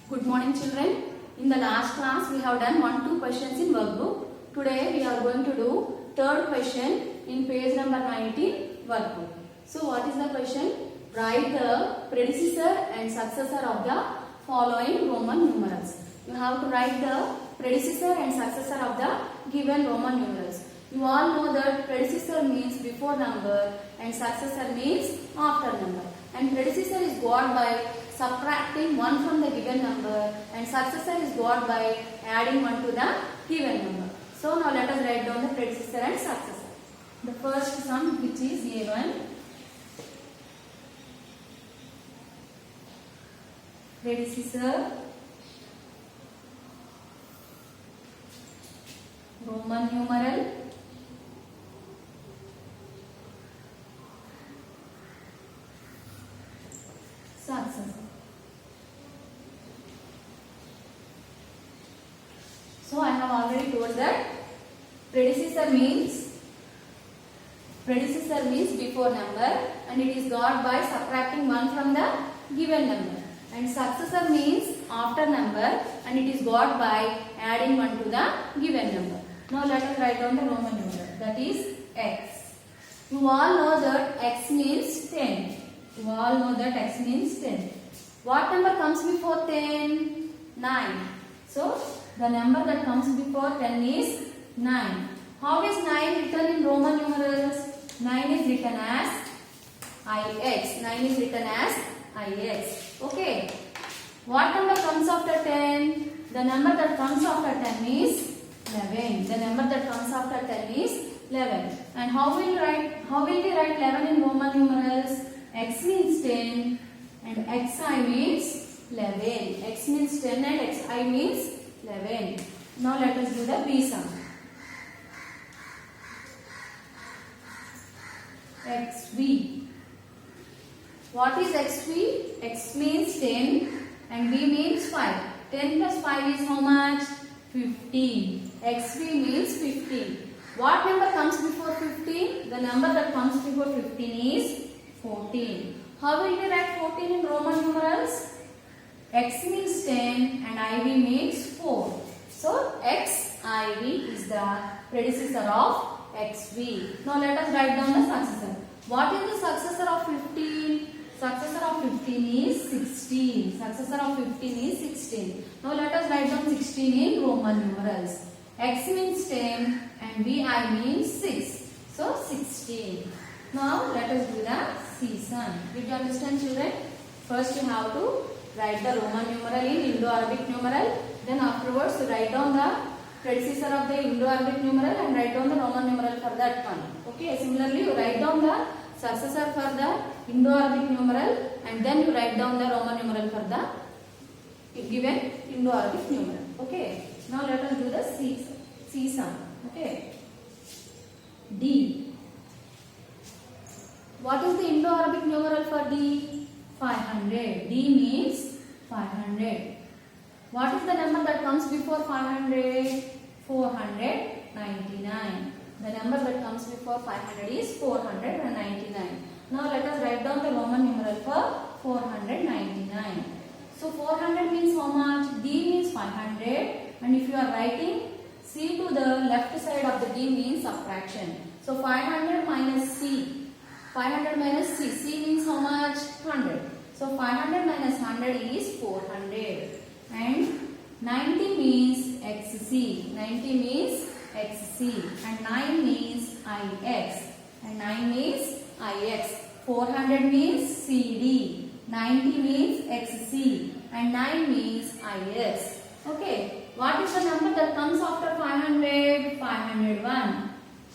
Good morning children. In the last class we have done 1-2 questions in workbook. Today we are going to do third question in page number 19 workbook. So what is the question? Write the predecessor and successor of the following Roman numerals. You have to write the predecessor and successor of the given Roman numerals. You all know that predecessor means before number and successor means after number. And predecessor is got by subtracting 1 from the given number and successor is got by adding 1 to the given number. So now let us write down the predecessor and successor. The first sum, which is A1. Predecessor, Roman numeral, successor. So I have already told that predecessor means before number and it is got by subtracting 1 from the given number, and successor means after number and it is got by adding 1 to the given number. Now let us write down the Roman numeral, that is x. You all know that x means 10. You all know that x means 10. What number comes before 10? 9. So the number that comes before 10 is 9. How is 9 written in Roman numerals? 9 is written as Ix. 9 is written as Ix. Okay. What number comes after 10? The number that comes after 10 is 11. The number that comes after 10 is 11. And how will we write 11 in Roman numerals? X means 10 and Xi means 11. X means 10 and Xi means 11. Now let us do the B sum. XV. What is XV? X means 10 and V means 5. 10 plus 5 is how much? 15. XV means 15. What number comes before 15? The number that comes before 15 is 14. How will we write 14 in Roman numerals? X means 10 and IV means 4. So XIV is the predecessor of XV. Now let us write down the successor. What is the successor of 15? Successor of 15 is 16. Successor of 15 is 16. Now let us write down 16 in Roman numerals. X means 10 and VI means 6. So 16. Now let us do the C sum. Did you understand children? First you have to write the Roman numeral in Indo-Arabic numeral. Then afterwards you write down the predecessor of the Indo-Arabic numeral and write down the Roman numeral for that one. Okay. Similarly you write down the successor for the Indo-Arabic numeral and then you write down the Roman numeral for the given Indo-Arabic numeral. Okay. Now let us do the C sum. Okay. D. What is the Indo-Arabic numeral for D? 500. D means 500. What is the number that comes before 500? 499. The number that comes before 500 is 499. Now let us write down the Roman numeral for 499. So 400 means how much? D means 500. And if you are writing C to the left side of the D means subtraction. So 500 minus C. 500 minus C. C means how much? 100. So 500 minus 100 is 400. And 90 means XC. 90 means XC. And 9 means IX. And 9 means IX. 400 means CD. 90 means XC. And 9 means IX. Okay. What is the number that comes after 500? 501.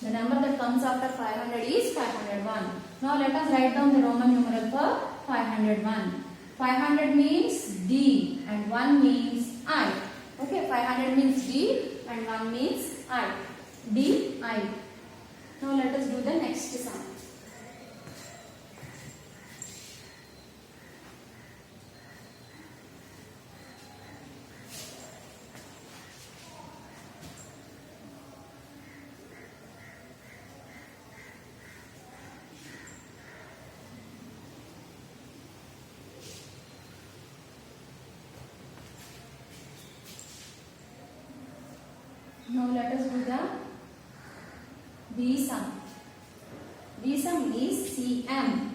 The number that comes after 500 is 501. Now let us write down the Roman numeral for 501. 500 means D and 1 means I. Okay, 500 means D and 1 means I. D, I. Now let us do the next sum. Now let us do the B sum. B sum is CM.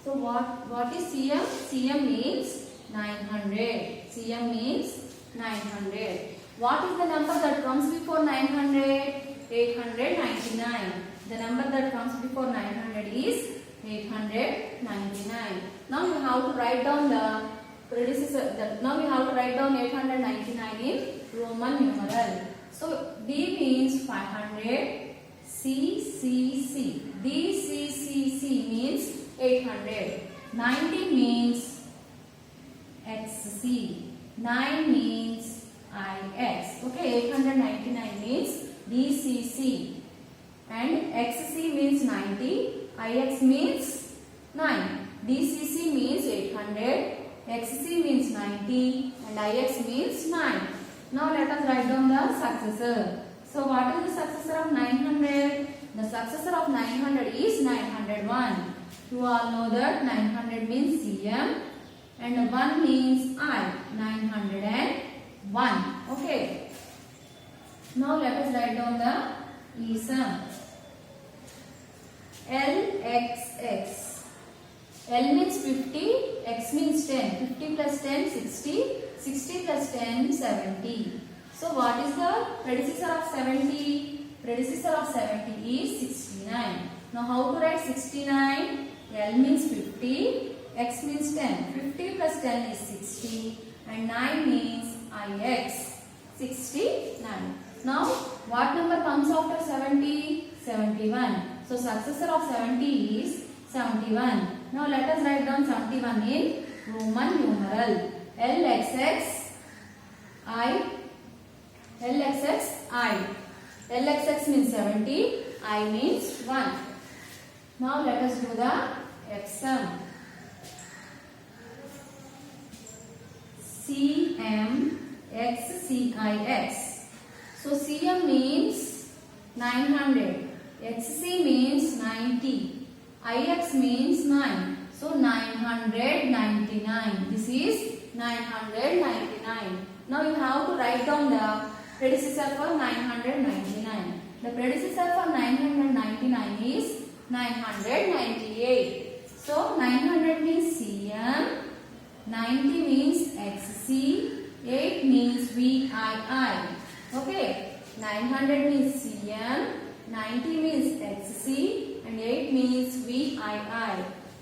So what is CM? CM means 900. CM means 900. What is the number that comes before 900? 899. The number that comes before 900 is 899. Now you have to write down the predecessor. Now you have to write down 899 in Roman numeral. So D means 500. C, C, C. D, C, C, C means 800. 90 means XC. 9 means IX. Okay, 899 means DCC. And XC means 90. IX means 9. DCC means 800. XC means 90. And IX means 9. Now let us write down the successor. So what is the successor of 900? The successor of 900 is 901. You all know that 900 means CM and 1 means I. 901. Okay. Now let us write down the E sum. LXX. L means 50, X means 10. 50 plus 10, 60. 60 plus 10, 70. So what is the predecessor of 70? Predecessor of 70 is 69. Now how to write 69? L means 50, X means 10. 50 plus 10 is 60 and 9 means IX. 69. Now what number comes after 70? 71. So successor of 70 is 71. Now let us write down 71 in Roman numeral. LXX I. LXX I. LXX means 70. I means 1. Now let us do the X sum. CM XCIX. So CM means 900. XC means 90. IX means 9. So 999. This is 999. Now you have to write down the predecessor for 999. The predecessor for 999 is 998. So 900 means CM, 90 means XC, 8 means VII. Okay, 900 means CM, 90 means XC and 8 means VII.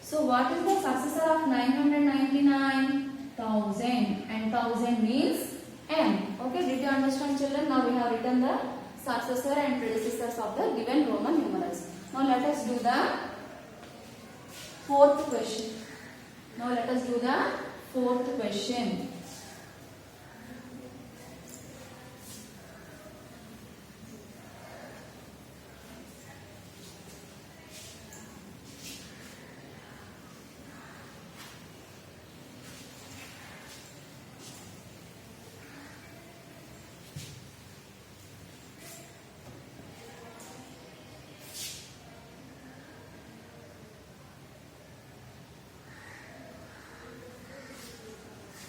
So what is the successor of 999? 1000 and 1000 means M. Okay, did you understand children? Now we have written the successor and predecessors of the given Roman numerals. Now let us do the fourth question. Now let us do the fourth question.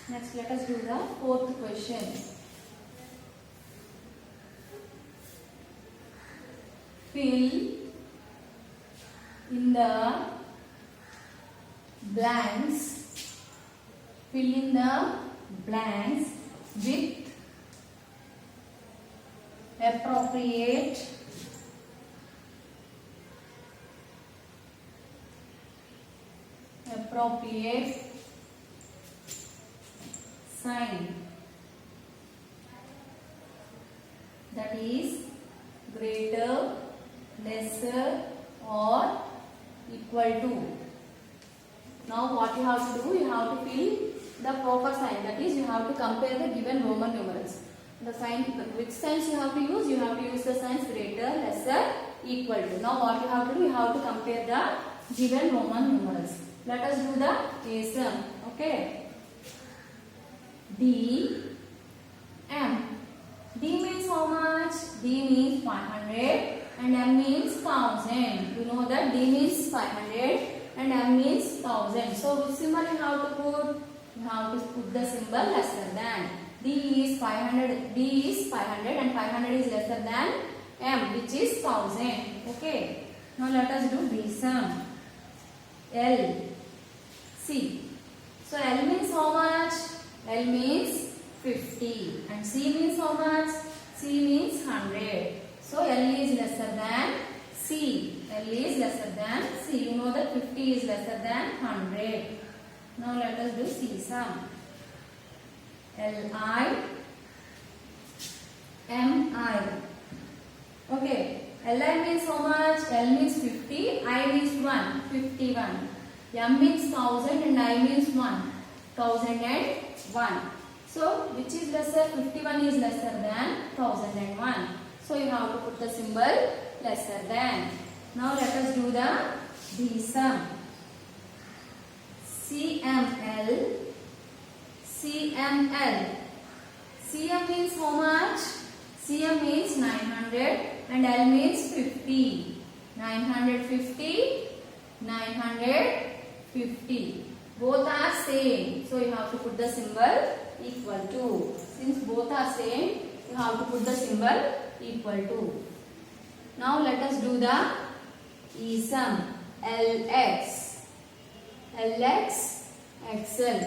Next, let us do the fourth question. Fill in the blanks. Fill in the blanks with appropriate sign, that is greater, lesser or equal to. Now what you have to do, you have to fill the proper sign, that is you have to compare the given Roman numerals. The sign, which signs you have to use? You have to use the signs greater, lesser, equal to. Now what you have to do, you have to compare the given Roman numerals. Let us do the A sum. Okay. D M. D means how much? D means 500 and M means 1000. You know that D means 500 and M means 1000. So which symbol you have to put? You have to put the symbol lesser than. D D is 500 and 500 is lesser than M, which is 1000. Okay. Now let us do B sum. L, C. So L means how much? L means 50 and C means how much? C means 100. So L is lesser than C. L is lesser than C. You know that 50 is lesser than 100. Now let us do C sum. Li, Mi. Okay. Li means how much? L means 50. I means 1. 51. M means 1000 and I means 1. 1001. So which is lesser? 51 is lesser than 1001. So you have to put the symbol lesser than. Now let us do the D sum. CML, CML. CM means how much? CM means 900 and L means 50. 950, 950. Both are same. So you have to put the symbol equal to. Since both are same, you have to put the symbol equal to. Now let us do the E sum. LX. LX, XL.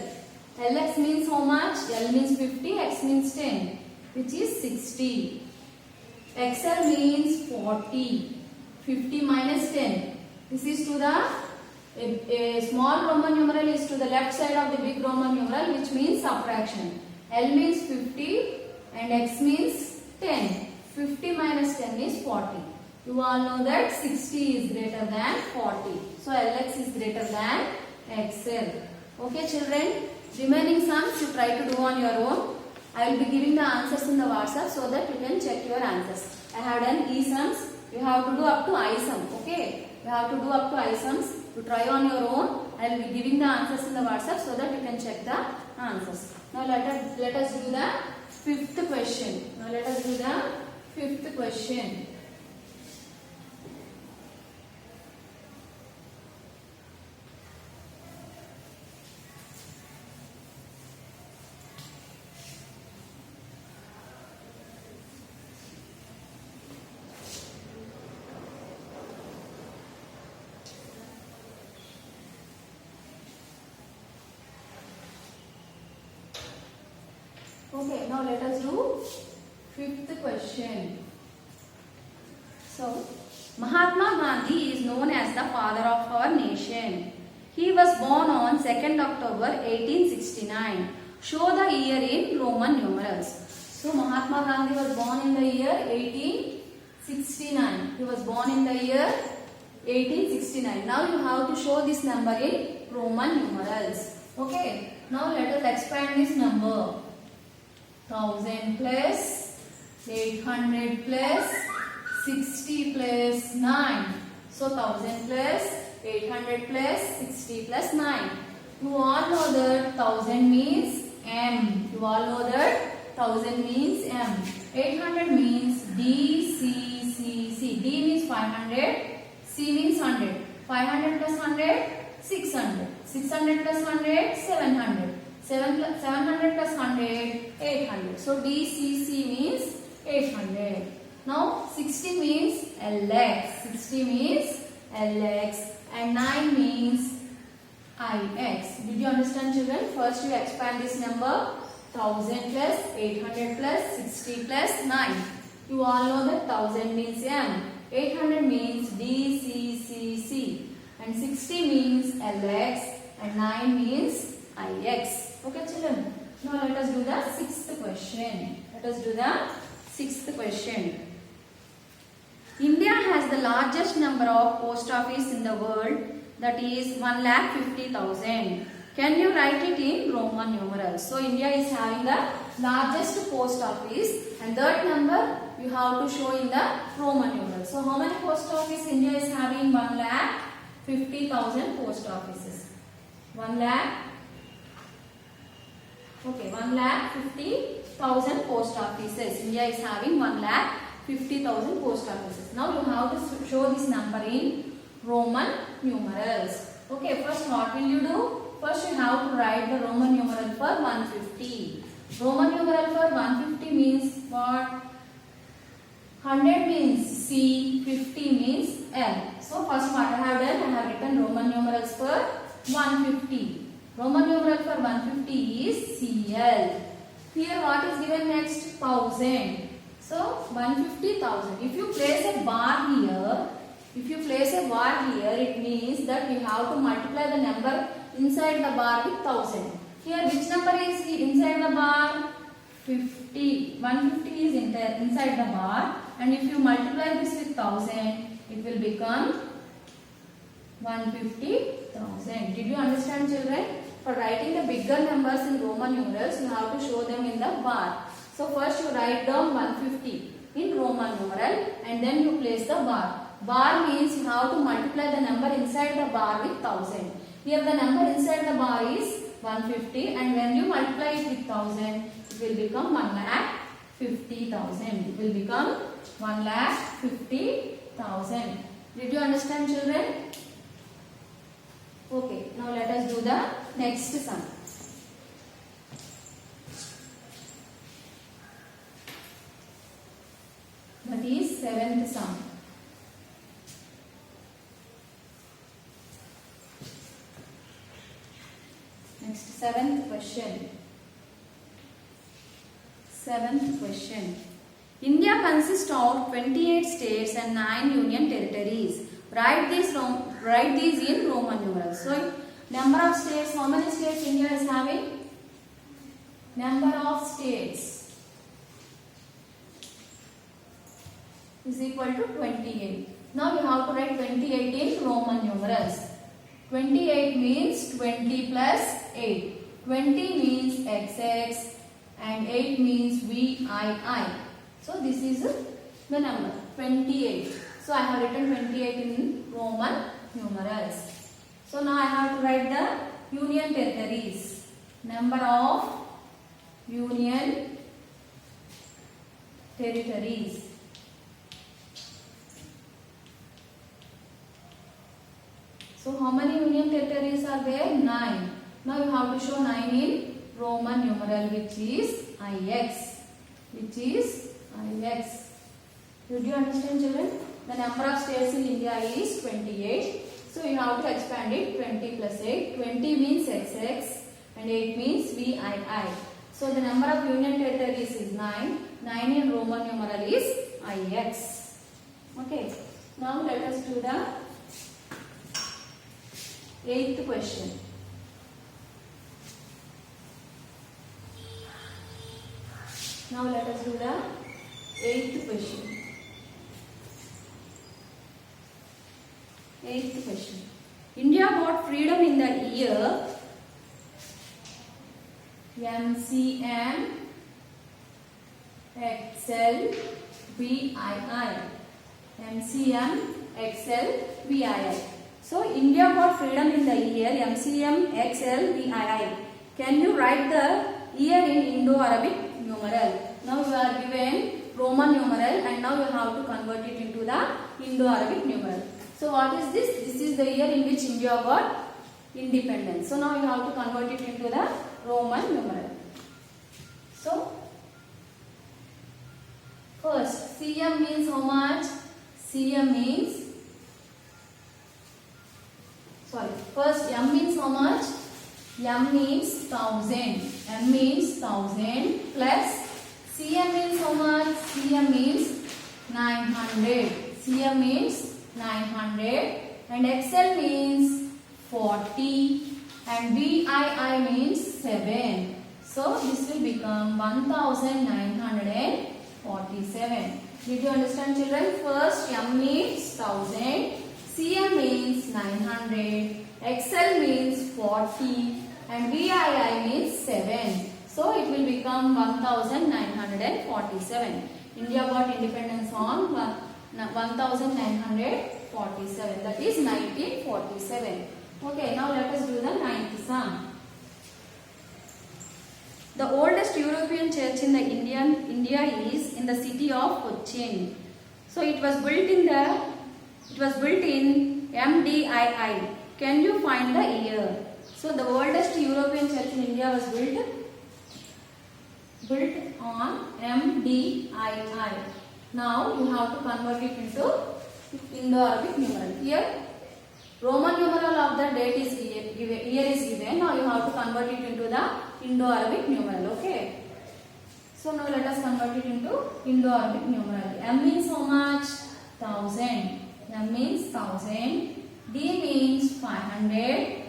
LX means how much? L means 50, X means 10, which is 60. XL means 40. 50 minus 10. This is to the a small Roman numeral is to the left side of the big Roman numeral, which means subtraction. L means 50 and X means 10. 50 minus 10 is 40. You all know that 60 is greater than 40. So LX is greater than XL. Okay children, remaining sums you try to do on your own. I will be giving the answers in the WhatsApp so that you can check your answers. I have done E sums. You have to do up to I sum. Okay. You have to do up to I sums. You try on your own. I will be giving the answers in the WhatsApp so that you can check the answers. Now let us do the fifth question. Now let us do the fifth question. Okay, now let us do fifth question. So, Mahatma Gandhi is known as the father of our nation. He was born on 2nd October 1869. Show the year in Roman numerals. So, Mahatma Gandhi was born in the year 1869. He was born in the year 1869. Now you have to show this number in Roman numerals. Okay, now let us expand this number. 1000 plus 800 plus 60 plus 9. So 1000 plus 800 plus 60 plus 9. You all know that 1000 means M. You all know that 1000 means M. 800 means D, C, C, C. D means 500. C means 100. 500 plus 100, 600. 600 plus 100, 700. 700 plus 100, 800. So DCC means 800. Now 60 means LX. 60 means LX and 9 means IX. Did you understand children? First you expand this number. 1000 plus 800 plus 60 plus 9. You all know that 1000 means M. 800 means DCCC. And 60 means LX and 9 means IX. Okay children, now let us do the sixth question. Let us do the sixth question. India has the largest number of post office in the world, that is 1,50,000. Can you write it in Roman numerals? So India is having the largest post office and that number you have to show in the Roman numerals. So how many post office India is having? 1,50,000 post offices. 1,50,000 post offices. India is having 1,50,000 post offices. Now you have to show this number in Roman numerals. Okay, first what will you do? First you have to write the Roman numeral for 150. Roman numeral for 150 means what? 100 means C, 50 means L. So first what I have done, I have written Roman numerals for 150. Roman numeral for 150 is CL. Here what is given next? 1000. So 150,000. If you place a bar here, it means that we have to multiply the number inside the bar with 1000. Here which number is inside the bar? 50. 150 is inside the bar, and if you multiply this with 1000, it will become 150,000. Did you understand, children? For writing the bigger numbers in Roman numerals, you have to show them in the bar. So first you write down 150 in Roman numeral and then you place the bar. Bar means you have to multiply the number inside the bar with 1000. Here the number inside the bar is 150, and when you multiply it with 1000, it will become 1,50,000. It will become 1,50,000. Did you understand, children? Okay, now let us do the next sum. That is 7th sum. Next, 7th question. 7th question. India consists of 28 states and 9 union territories. Write these in Roman numerals. So, number of states, how many states India is having? Number of states is equal to 28. Now you have to write 28 in Roman numerals. 28 means 20 plus 8. 20 means XX and 8 means VII. So this is the number 28. So I have written 28 in Roman numerals. So now I have to write the union territories. Number of union territories. So how many union territories are there? 9. Now you have to show 9 in Roman numeral, which is IX. Did you understand, children? The number of states in India is 28. So you have to expand it. 20 plus 8. 20 means XX and 8 means VII. So the number of union territories is 9. 9 in Roman numeral is IX. Okay. Now let us do the 8th question. Now let us do the 8th question. 8th question. India got freedom in the year MCM XL VII. MCM XL VII. So India got freedom in the year MCM XL VII. Can you write the year in Indo-Arabic numeral? Now you are given Roman numeral and now you have to convert it into the Indo-Arabic numeral. So what is this? This is the year in which India got independence. So now you have to convert it into the Roman numeral. So first CM means how much? CM means, first M means how much? M means 1000. M means 1000 plus CM means how much? CM means 900. CM means 900 and XL means 40 and VII means 7. So this will become 1947. Did you understand, children? First M means 1000, CM means 900, XL means 40 and VII means 7. So it will become 1947. India got independence on 1947. That is 1947. Okay, now let us do the 9th sum. The oldest European church in the India is in the city of Cochin. So it was built in MDII. Can you find the year? So the oldest European church in India was built built on MDII. Now you have to convert it into Indo-Arabic numeral. Here Roman numeral of the date is year is given. Now you have to convert it into the Indo-Arabic numeral. Okay. So now let us convert it into Indo-Arabic numeral. M means how much? 1000. M means 1000. D means 500.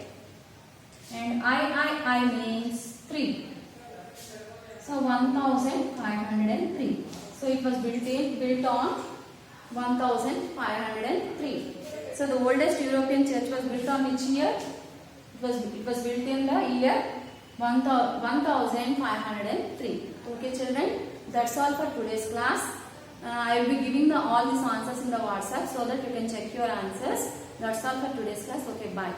And I means 3. So 1503. So it was built on 1503. So the oldest European church was built on which year? It was built in the year 1503. Okay children, that's all for today's class. I will be giving all these answers in the WhatsApp so that you can check your answers. That's all for today's class. Okay, bye.